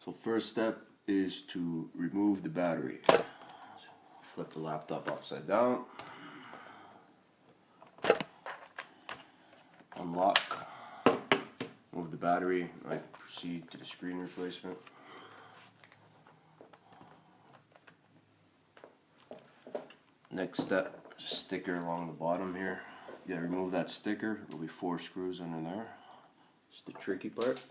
So first step is to remove the battery. Flip the laptop upside down. Unlock. Move the battery. I proceed to the screen replacement. Next step, sticker along the bottom here. You gotta remove that sticker. There'll be 4 screws under there. It's the tricky part.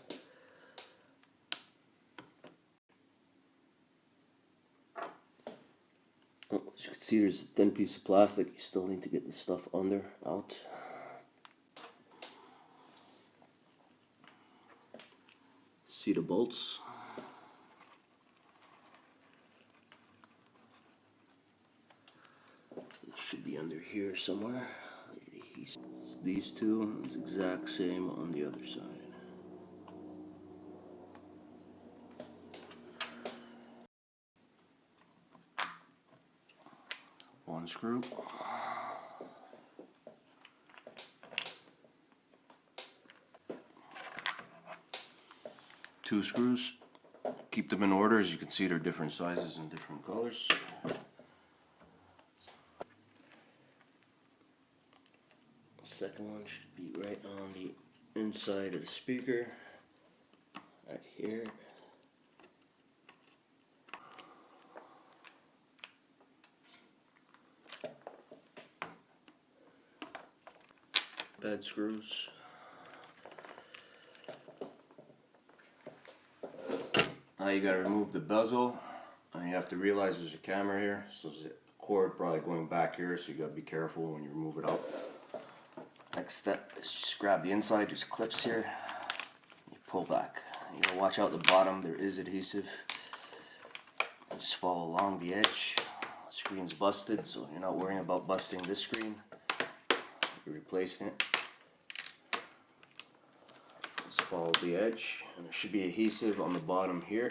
Oh, as you can see, there's a thin piece of plastic. You still need to get the stuff out. See the bolts. It should be under here somewhere. These two, it's exact same on the other side. One screw. Two screws. Keep them in order. As you can see, they're different sizes and different colors. The second one should be right on the inside of the speaker, right here. Bed screws. Now you got to remove the bezel, and you have to realize there's a camera here, so there's a cord probably going back here, so you got to be careful when you remove it out. Next step is just grab the inside, there's clips here, you pull back. You got to watch out the bottom, there is adhesive. Just follow along the edge. The screen's busted, so you're not worrying about busting this screen. You're replacing it. Just follow the edge, and there should be adhesive on the bottom here.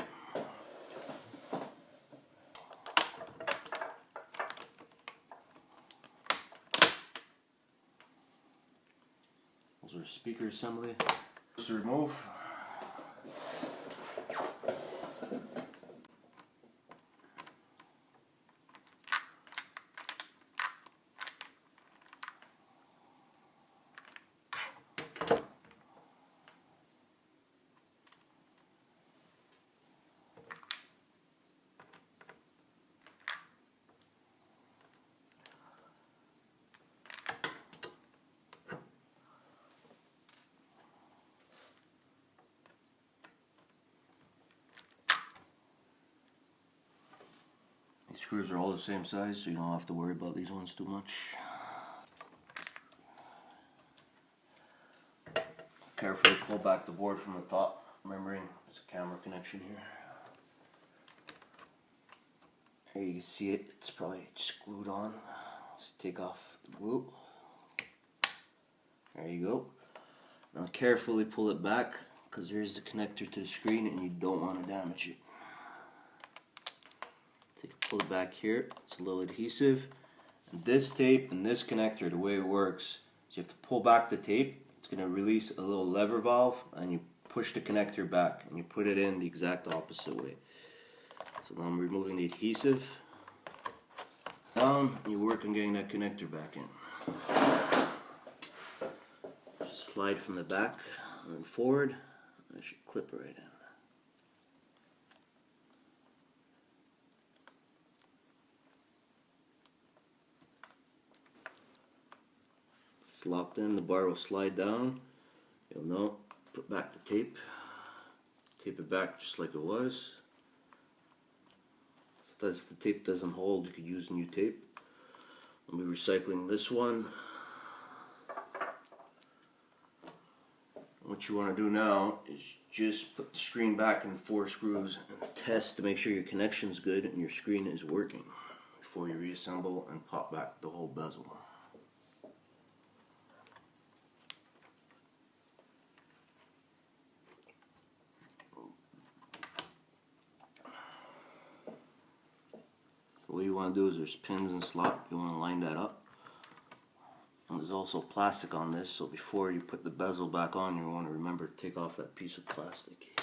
Those are speaker assembly. To remove. These screws are all the same size, so you don't have to worry about these ones too much. Carefully pull back the board from the top, remembering there's a camera connection here. Here you can see it, it's probably just glued on. So take off the glue. There you go. Now carefully pull it back, because there's the connector to the screen and you don't want to damage it. Pull it back here, it's a little adhesive. And this tape and this connector, the way it works is you have to pull back the tape, it's going to release a little lever valve, and you push the connector back and you put it in the exact opposite way. So now I'm removing the adhesive down, and you work on getting that connector back in. Slide from the back and then forward, and it should clip right in. It's locked in, the bar will slide down. You'll know, put back the tape. Tape it back just like it was. So if the tape doesn't hold, you could use new tape. I'll be recycling this one. What you want to do now is just put the screen back in the 4 screws and test to make sure your connection's good and your screen is working before you reassemble and pop back the whole bezel. So what you want to do is there's pins and slot, you want to line that up. And there's also plastic on this, so before you put the bezel back on, you want to remember to take off that piece of plastic.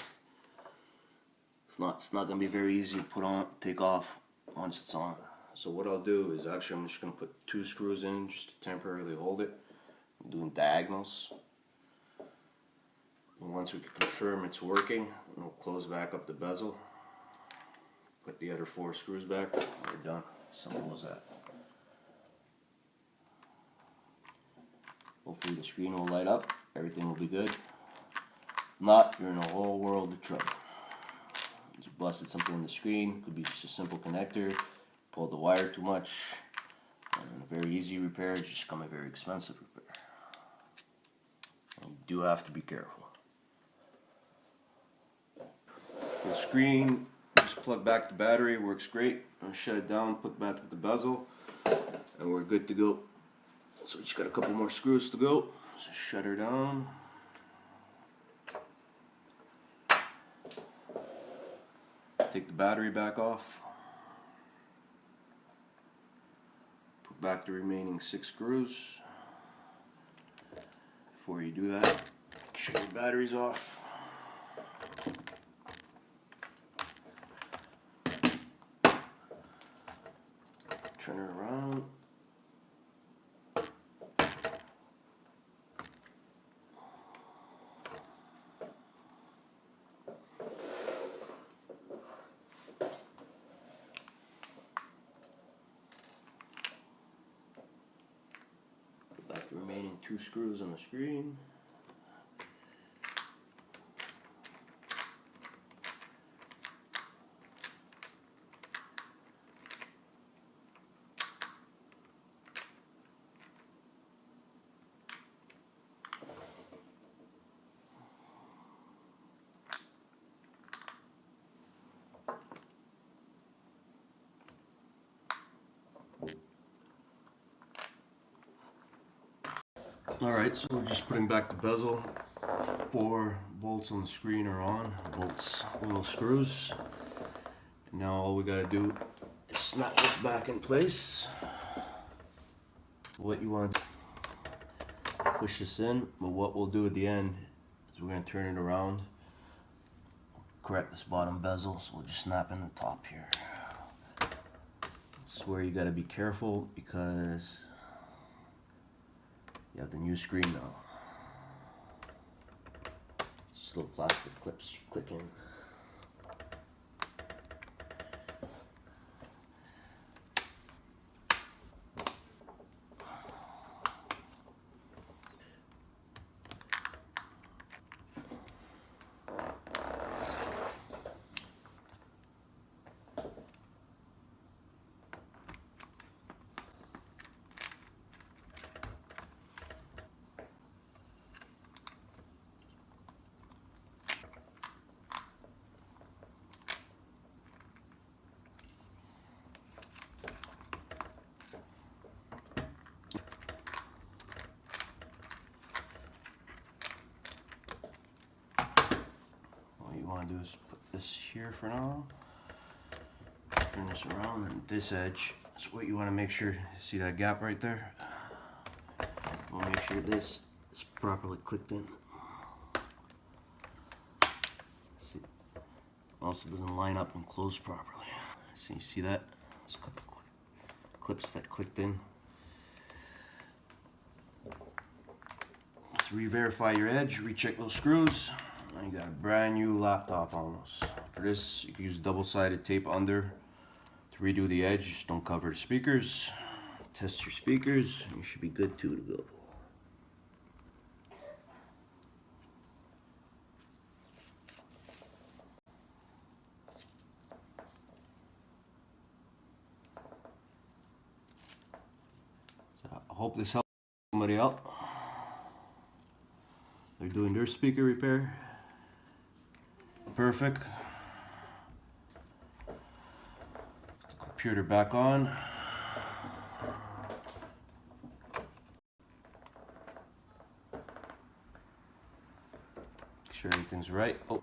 If not, it's not going to be very easy to put on, take off once it's on. So what I'll do is actually I'm just going to put 2 screws in just to temporarily hold it. I'm doing diagonals. And once we can confirm it's working, we'll close back up the bezel. Put the other 4 screws back. We're done. Simple as that. Hopefully the screen will light up. Everything will be good. If not, you're in a whole world of trouble. You busted something in the screen. Could be just a simple connector. Pulled the wire too much. And a very easy repair is just become a very expensive repair. And you do have to be careful. The screen, just plug back the battery, works great. I'll shut it down, put back the bezel, and we're good to go. So we just got a couple more screws to go. So shut her down. Take the battery back off. Put back the remaining 6 screws. Before you do that, shut your batteries off. Turn it around. Put back the remaining 2 screws on the screen. Alright, so we're just putting back the bezel. 4 bolts on the screen are on. Bolts, little screws. And now all we gotta do is snap this back in place. What you want to push this in, but what we'll do at the end is we're gonna turn it around. Correct this bottom bezel, so we'll just snap in the top here. This is where you gotta be careful because you have the new screen now. Just little plastic clips you click in. Want to do is put this here for now, turn this around, and this edge is what you want to make sure. See that gap right there? You want to make sure this is properly clicked in. See, also doesn't line up and close properly. So you see that? There's a couple clips that clicked in. Let's re-verify your edge, recheck those screws. Now you got a brand new laptop almost. For this, you can use double-sided tape under to redo the edge. Just don't cover the speakers. Test your speakers, and you should be good to go. So I hope this helps somebody out. They're doing their speaker repair. Perfect. The computer back on. Make sure everything's right. Oh.